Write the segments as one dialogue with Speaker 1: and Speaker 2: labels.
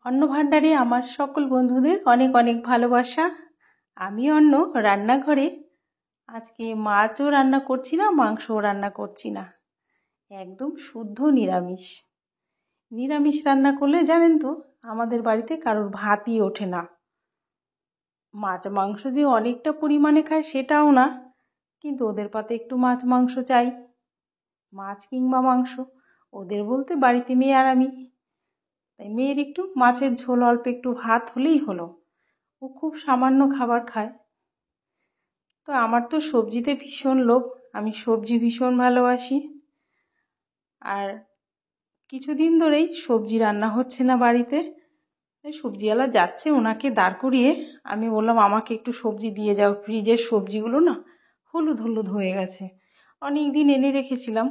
Speaker 1: অন্ন ভাণ্ডারে আমার সকল বন্ধুদের অনেক অনেক ভালোবাসা। আমি অন্য রান্নাঘরে আজকে মাছও রান্না করছি না, মাংসও রান্না করছি না, একদম শুদ্ধ নিরামিষ। নিরামিষ রান্না করলে জানেন তো আমাদের বাড়িতে কারোর ভাতই ওঠে না। মাছ মাংস যে অনেকটা পরিমাণে খায় সেটাও না, কিন্তু ওদের পাতে একটু মাছ মাংস চাই, মাছ কিংবা মাংস। ওদের বলতে বাড়িতে মেয়ে আর আমি, তাই মেয়ের একটু মাছের ঝোল অল্প একটু ভাত হলেই হলো। ও খুব সামান্য খাবার খায়। তো আমার তো সবজিতে ভীষণ লোভ, আমি সবজি ভীষণ ভালোবাসি। আর কিছুদিন ধরেই সবজি রান্না হচ্ছে না বাড়িতে, সবজিওয়ালা যাচ্ছে, ওনাকে দাঁড় করিয়ে আমি বললাম আমাকে একটু সবজি দিয়ে যাও, ফ্রিজের সবজিগুলো না হলুদ হলুদ হয়ে গেছে, অনেক দিন এনে রেখেছিলাম।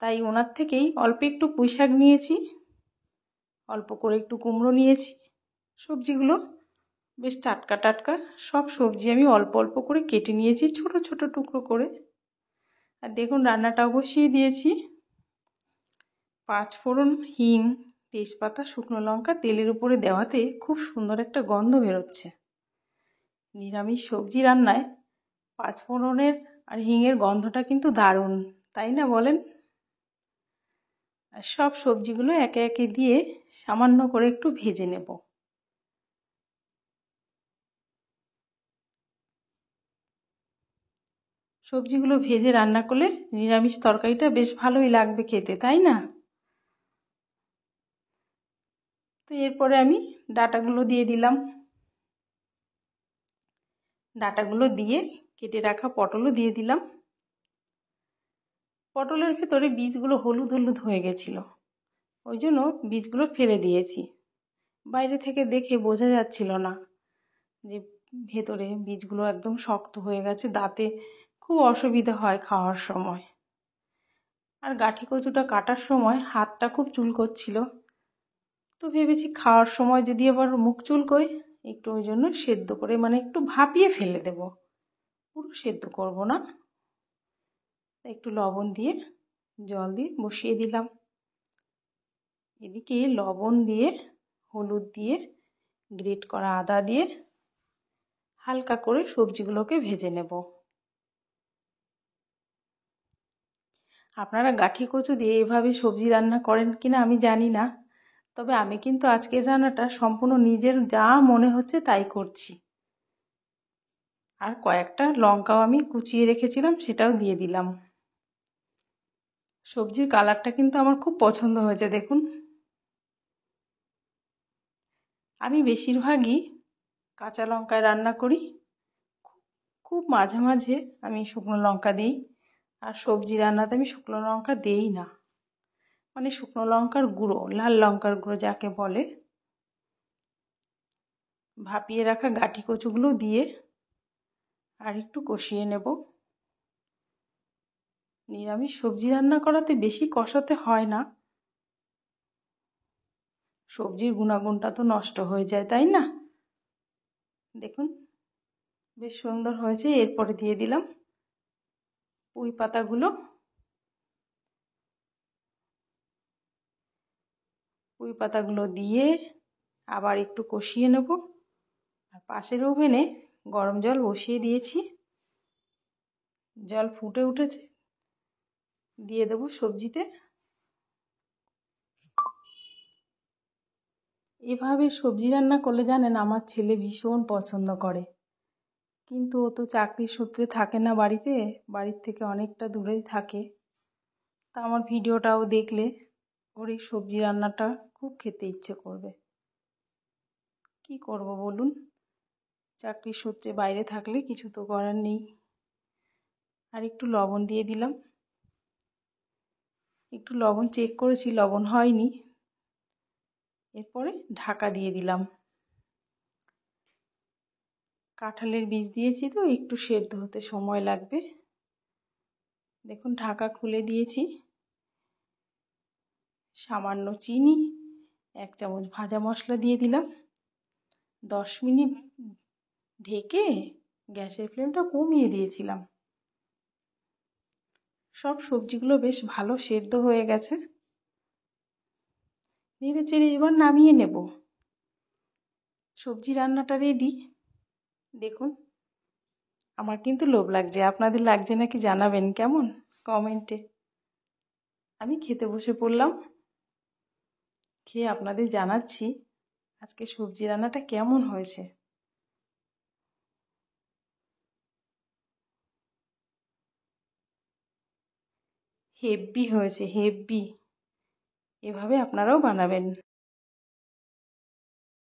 Speaker 1: তাই ওনার থেকেই অল্প একটু পুঁই শাক নিয়েছি, অল্প করে একটু কুমড়ো নিয়েছি। সবজিগুলো বেশ টাটকা টাটকা, সব সবজি আমি অল্প অল্প করে কেটে নিয়েছি ছোট ছোট টুকরো করে। আর দেখুন রান্নাটাও বসিয়ে দিয়েছি। 5 ফোড়ন, হিং, তেজপাতা, শুকনো লঙ্কা তেলের উপরে দেওয়াতে খুব সুন্দর একটা গন্ধ বেরোচ্ছে। নিরামিষ সবজি রান্নায় 5 ফোড়নের আর হিঙের গন্ধটা কিন্তু দারুণ, তাই না বলেন? আর সব সবজিগুলো একে একে দিয়ে সামান্য করে একটু ভেজে নেব। সবজিগুলো ভেজে রান্না করলে নিরামিষ তরকারিটা বেশ ভালোই লাগবে খেতে, তাই না? তো এরপরে আমি ডাঁটাগুলো দিয়ে দিলাম। ডাঁটাগুলো দিয়ে কেটে রাখা পটলও দিয়ে দিলাম। পটলের ভেতরে বীজগুলো হলুদ হলুদ হয়ে গেছিলো, ওই জন্য বীজগুলো ফেলে দিয়েছি। বাইরে থেকে দেখে বোঝা যাচ্ছিল না যে ভেতরে বীজগুলো একদম শক্ত হয়ে গেছে, দাঁতে খুব অসুবিধা হয় খাওয়ার সময়। আর গাঁঠি কচুটা কাটার সময় হাতটা খুব চুলকোচ্ছিল, তো ভেবেছি খাওয়ার সময় যদি আবার মুখ চুলকোয় একটু, ওই জন্য সেদ্ধ করে মানে একটু ভাপিয়ে ফেলে দেব, পুরো সেদ্ধ করব না। একটু লবণ দিয়ে জল দিয়ে বসিয়ে দিলাম। এদিকে লবণ দিয়ে হলুদ দিয়ে গ্রেট করা আদা দিয়ে হালকা করে সবজিগুলোকে ভেজে নেব। আপনারা গাঁঠি কচু দিয়ে এভাবে সবজি রান্না করেন কিনা আমি জানি না, তবে আমি কিন্তু আজকের রান্নাটা সম্পূর্ণ নিজের যা মনে হচ্ছে তাই করছি। আর কয়েকটা লঙ্কাও আমি কুচিয়ে রেখেছিলাম, সেটাও দিয়ে দিলাম। সবজির কালারটা কিন্তু আমার খুব পছন্দ হয়েছে, দেখুন। আমি বেশিরভাগই কাঁচা লঙ্কায় রান্না করি, খুব মাঝে মাঝে আমি শুকনো লঙ্কা দিই। আর সবজি রান্নাতে আমি শুকনো লঙ্কা দেই না, মানে শুকনো লঙ্কার গুঁড়ো, লাল লঙ্কার গুঁড়ো যাকে বলে। ভাপিয়ে রাখা গাঁঠি কচুগুলো দিয়ে আর একটু কষিয়ে নেব। নিরামিষ সবজি রান্না করাতে বেশি কষাতে হয় না, সবজির গুণাগুণটা তো নষ্ট হয়ে যায়, তাই না? দেখুন বেশ সুন্দর হয়েছে। এরপরে দিয়ে দিলাম পুঁই পাতাগুলো। পুঁই পাতাগুলো দিয়ে আবার একটু কষিয়ে নেব। আর পাশের ওভেনে গরম জল বসিয়ে দিয়েছি, জল ফুটে উঠেছে, দিয়ে দেবো সবজিতে। এভাবে সবজি রান্না করলে জানেন আমার ছেলে ভীষণ পছন্দ করে, কিন্তু ও তো চাকরির সূত্রে থাকে না বাড়িতে, বাড়ির থেকে অনেকটা দূরেই থাকে। তা আমার ভিডিওটাও দেখলে ওর এই সবজি রান্নাটা খুব খেতে ইচ্ছে করবে। কি করব বলুন, চাকরির সূত্রে বাইরে থাকলে কিছু তো করার নেই। আর একটু লবণ দিয়ে দিলাম, একটু লবণ চেক করেছি, লবণ হয়নি। এরপরে ঢাকা দিয়ে দিলাম। কাঁঠালের বীজ দিয়েছি তো একটু সেদ্ধ হতে সময় লাগবে। দেখুন ঢাকা খুলে দিয়েছি। সামান্য চিনি, 1 চামচ ভাজা মশলা দিয়ে দিলাম। 10 মিনিট ঢেকে গ্যাসের ফ্লেমটা কমিয়ে দিয়েছিলাম। সব সবজিগুলো বেশ ভালো সেদ্ধ হয়ে গেছে। নেড়ে চেড়ে এবার নামিয়ে নেব। সবজি রান্নাটা রেডি। দেখুন, আমার কিন্তু লোভ লাগছে, আপনাদের লাগছে নাকি জানাবেন কেমন কমেন্টে। আমি খেতে বসে পড়লাম, খেয়ে আপনাদের জানাচ্ছি আজকে সবজি রান্নাটা কেমন হয়েছে। হেব্বি হয়েছে, হেব্বি। এভাবে আপনারাও বানাবেন।